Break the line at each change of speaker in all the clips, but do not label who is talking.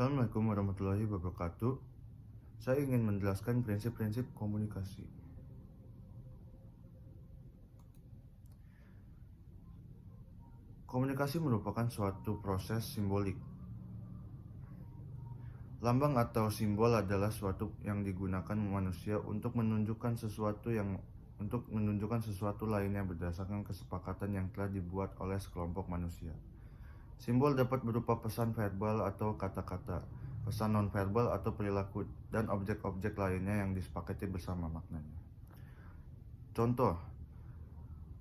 Assalamualaikum warahmatullahi wabarakatuh. Saya ingin menjelaskan prinsip-prinsip komunikasi. Komunikasi merupakan suatu proses simbolik. Lambang atau simbol adalah suatu yang digunakan manusia untuk menunjukkan sesuatu lainnya berdasarkan kesepakatan yang telah dibuat oleh sekelompok manusia. Simbol dapat berupa pesan verbal atau kata-kata, pesan nonverbal atau perilaku, dan objek-objek lainnya yang disepakati bersama maknanya. Contoh,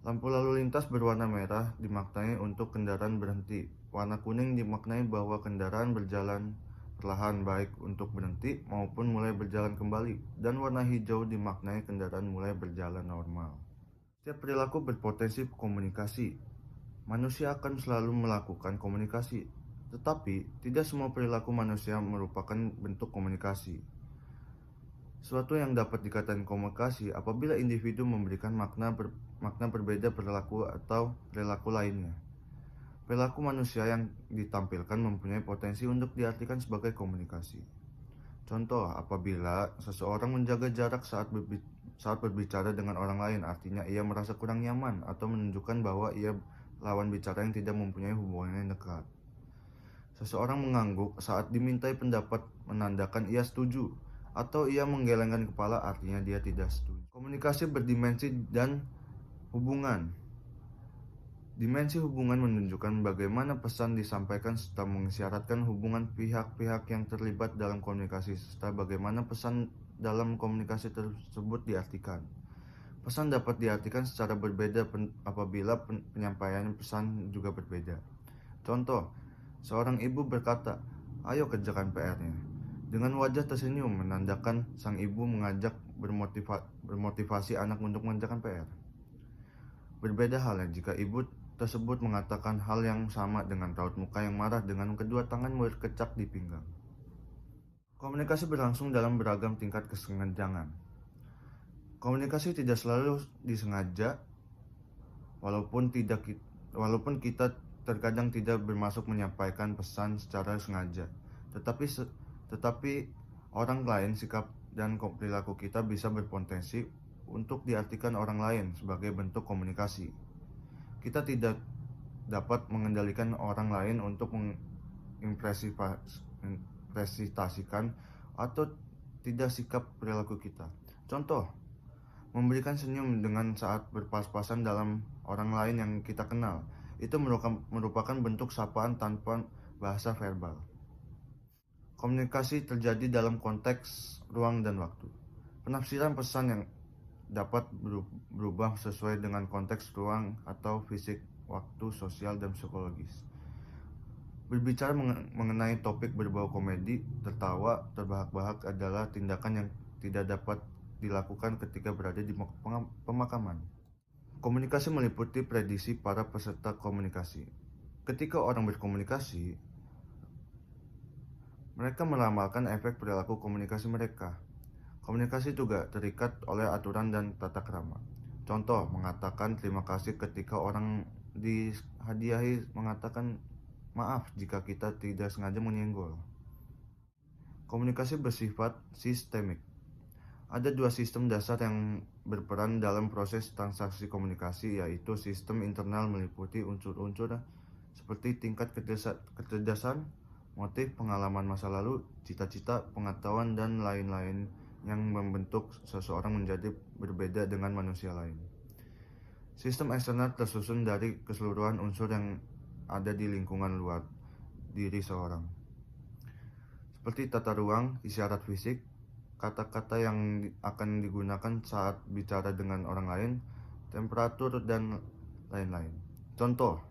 lampu lalu lintas berwarna merah dimaknai untuk kendaraan berhenti. Warna kuning dimaknai bahwa kendaraan berjalan perlahan, baik untuk berhenti maupun mulai berjalan kembali. Dan warna hijau dimaknai kendaraan mulai berjalan normal. Setiap perilaku berpotensi komunikasi. Manusia akan selalu melakukan komunikasi, tetapi tidak semua perilaku manusia merupakan bentuk komunikasi. Suatu yang dapat dikatakan komunikasi apabila individu memberikan makna berbeda perilaku atau perilaku lainnya. Perilaku manusia yang ditampilkan mempunyai potensi untuk diartikan sebagai komunikasi. Contoh, apabila seseorang menjaga jarak saat berbicara dengan orang lain, artinya ia merasa kurang nyaman atau menunjukkan bahwa ia lawan bicara yang tidak mempunyai hubungan yang dekat. Seseorang mengangguk saat dimintai pendapat menandakan ia setuju, atau ia menggelengkan kepala artinya dia tidak setuju. Komunikasi berdimensi dan hubungan. Dimensi hubungan menunjukkan bagaimana pesan disampaikan serta mengisyaratkan hubungan pihak-pihak yang terlibat dalam komunikasi serta bagaimana pesan dalam komunikasi tersebut diartikan. Pesan dapat diartikan secara berbeda apabila penyampaian pesan juga berbeda. Contoh, seorang ibu berkata, "Ayo kerjakan PR-nya." Dengan wajah tersenyum menandakan sang ibu mengajak bermotivasi anak untuk mengerjakan PR. Berbeda halnya jika ibu tersebut mengatakan hal yang sama dengan raut muka yang marah dengan kedua tangan berkecak di pinggang. Komunikasi berlangsung dalam beragam tingkat kesengajaan. Komunikasi tidak selalu disengaja, walaupun kita terkadang tidak bermaksud menyampaikan pesan secara sengaja. Tetapi orang lain, sikap dan perilaku kita bisa berpotensi untuk diartikan orang lain sebagai bentuk komunikasi. Kita tidak dapat mengendalikan orang lain untuk mengimpresitasikan atau tidak sikap perilaku kita. Contoh, memberikan senyum dengan saat berpas-pasan dalam orang lain yang kita kenal. Itu merupakan bentuk sapaan tanpa bahasa verbal. Komunikasi terjadi dalam konteks ruang dan waktu. Penafsiran pesan yang dapat berubah sesuai dengan konteks ruang atau fisik, waktu, sosial, dan psikologis. Berbicara mengenai topik berbau komedi, tertawa terbahak-bahak adalah tindakan yang tidak dapat dilakukan ketika berada di pemakaman. Komunikasi meliputi prediksi para peserta komunikasi. Ketika orang berkomunikasi, mereka meramalkan efek perilaku komunikasi mereka. Komunikasi juga terikat oleh aturan dan tata krama. Contoh, mengatakan terima kasih ketika orang dihadiahi, mengatakan maaf jika kita tidak sengaja menyenggol. Komunikasi bersifat sistemik. Ada dua sistem dasar yang berperan dalam proses transaksi komunikasi, yaitu sistem internal meliputi unsur-unsur seperti tingkat kecerdasan, motif, pengalaman masa lalu, cita-cita, pengetahuan, dan lain-lain yang membentuk seseorang menjadi berbeda dengan manusia lain. Sistem eksternal tersusun dari keseluruhan unsur yang ada di lingkungan luar diri seorang, seperti tata ruang, isyarat fisik, kata-kata yang akan digunakan saat bicara dengan orang lain, temperatur, dan lain-lain. Contoh,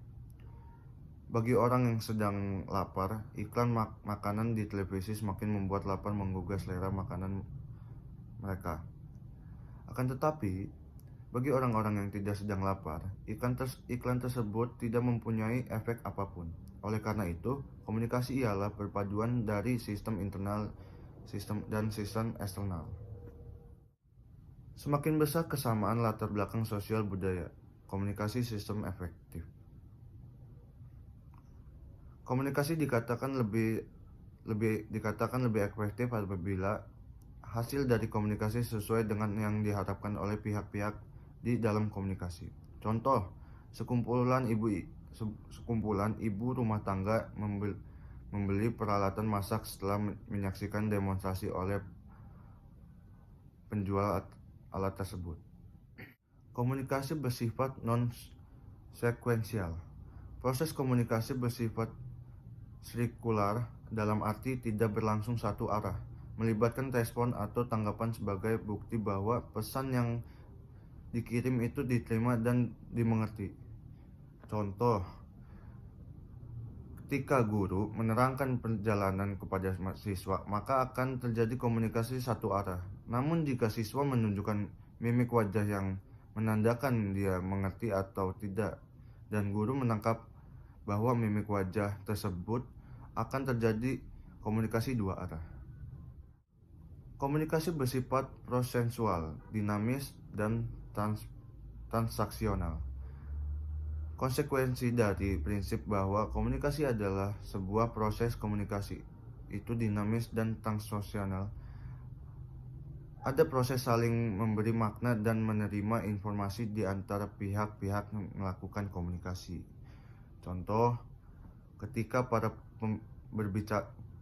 bagi orang yang sedang lapar, iklan makanan di televisi semakin membuat lapar menggugah selera makanan mereka. Akan tetapi, bagi orang-orang yang tidak sedang lapar, iklan tersebut tidak mempunyai efek apapun. Oleh karena itu, komunikasi ialah perpaduan dari sistem internal dan sistem eksternal. Semakin besar kesamaan latar belakang sosial budaya, komunikasi sistem efektif. Komunikasi dikatakan dikatakan lebih efektif apabila hasil dari komunikasi sesuai dengan yang diharapkan oleh pihak-pihak di dalam komunikasi. Contoh, sekumpulan ibu rumah tangga membeli peralatan masak setelah menyaksikan demonstrasi oleh penjual alat tersebut. Komunikasi bersifat non-sekuensial. Proses komunikasi bersifat sirkular dalam arti tidak berlangsung satu arah, melibatkan respon atau tanggapan sebagai bukti bahwa pesan yang dikirim itu diterima dan dimengerti. Contoh, ketika guru menerangkan perjalanan kepada siswa, maka akan terjadi komunikasi satu arah. Namun jika siswa menunjukkan mimik wajah yang menandakan dia mengerti atau tidak, dan guru menangkap bahwa mimik wajah tersebut, akan terjadi komunikasi dua arah. Komunikasi bersifat prosensual, dinamis, dan transaksional. Konsekuensi dari prinsip bahwa komunikasi adalah sebuah proses komunikasi, itu dinamis dan transaksional. Ada proses saling memberi makna dan menerima informasi di antara pihak-pihak yang melakukan komunikasi. Contoh, ketika para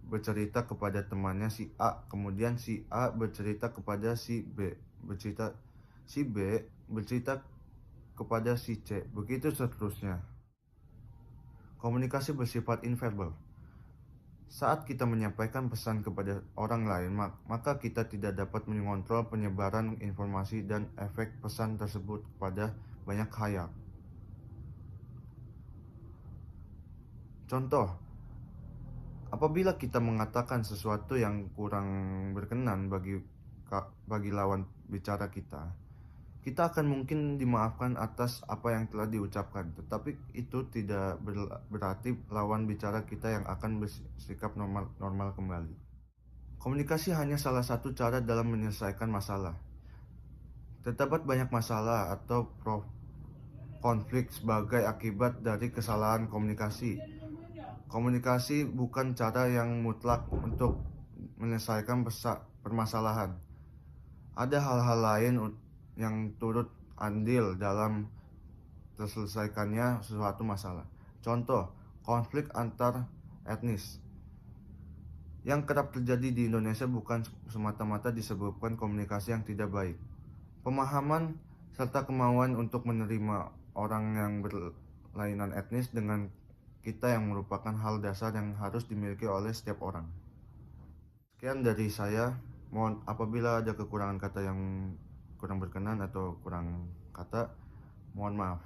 bercerita kepada temannya si A, kemudian si A bercerita kepada si B, si B bercerita kepada si C, begitu seterusnya. Komunikasi bersifat inverbal. Saat kita menyampaikan pesan kepada orang lain, maka kita tidak dapat mengontrol penyebaran informasi dan efek pesan tersebut kepada banyak halayak. Contoh, apabila kita mengatakan sesuatu yang kurang berkenan bagi lawan bicara kita akan mungkin dimaafkan atas apa yang telah diucapkan, tetapi itu tidak berarti lawan bicara kita yang akan bersikap normal kembali. Komunikasi hanya salah satu cara dalam menyelesaikan masalah. Terdapat banyak masalah atau konflik sebagai akibat dari kesalahan komunikasi. Komunikasi bukan cara yang mutlak untuk menyelesaikan permasalahan. Ada hal-hal lain yang turut andil dalam terselesaikannya suatu masalah. Contoh, konflik antar etnis yang kerap terjadi di Indonesia bukan semata-mata disebabkan komunikasi yang tidak baik. Pemahaman serta kemauan untuk menerima orang yang berlainan etnis dengan kita yang merupakan hal dasar yang harus dimiliki oleh setiap orang. Sekian dari saya. Mohon apabila ada kekurangan kata yang kurang berkenan atau kurang kata, mohon maaf.